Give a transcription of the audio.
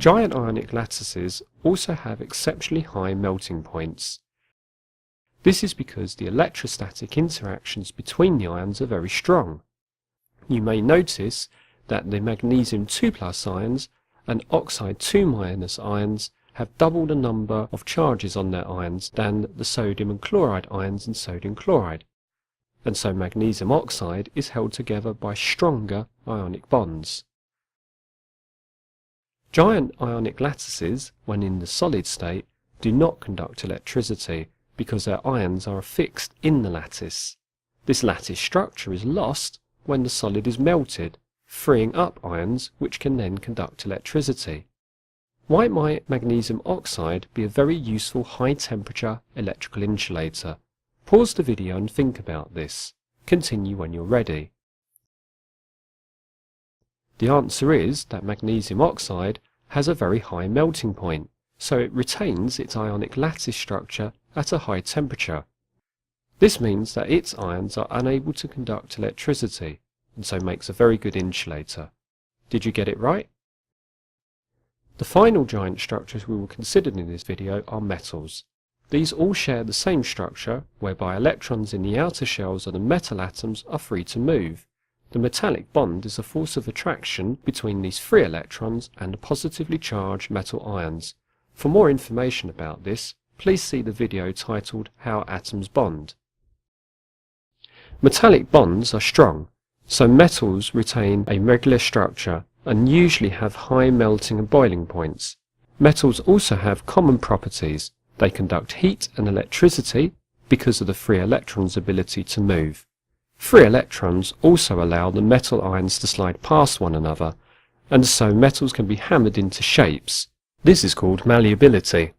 Giant ionic lattices also have exceptionally high melting points. This is because the electrostatic interactions between the ions are very strong. You may notice that the magnesium 2+ ions and oxide 2- ions have double the number of charges on their ions than the sodium and chloride ions in sodium chloride, and so magnesium oxide is held together by stronger ionic bonds. Giant ionic lattices, when in the solid state, do not conduct electricity because their ions are affixed in the lattice. This lattice structure is lost when the solid is melted, freeing up ions which can then conduct electricity. Why might magnesium oxide be a very useful high-temperature electrical insulator? Pause the video and think about this. Continue when you're ready. The answer is that magnesium oxide has a very high melting point, so it retains its ionic lattice structure at a high temperature. This means that its ions are unable to conduct electricity, and so makes a very good insulator. Did you get it right? The final giant structures we will consider in this video are metals. These all share the same structure, whereby electrons in the outer shells of the metal atoms are free to move. The metallic bond is a force of attraction between these free electrons and the positively charged metal ions. For more information about this, please see the video titled How Atoms Bond. Metallic bonds are strong, so metals retain a regular structure and usually have high melting and boiling points. Metals also have common properties. They conduct heat and electricity because of the free electron's ability to move. Free electrons also allow the metal ions to slide past one another, and so metals can be hammered into shapes. This is called malleability.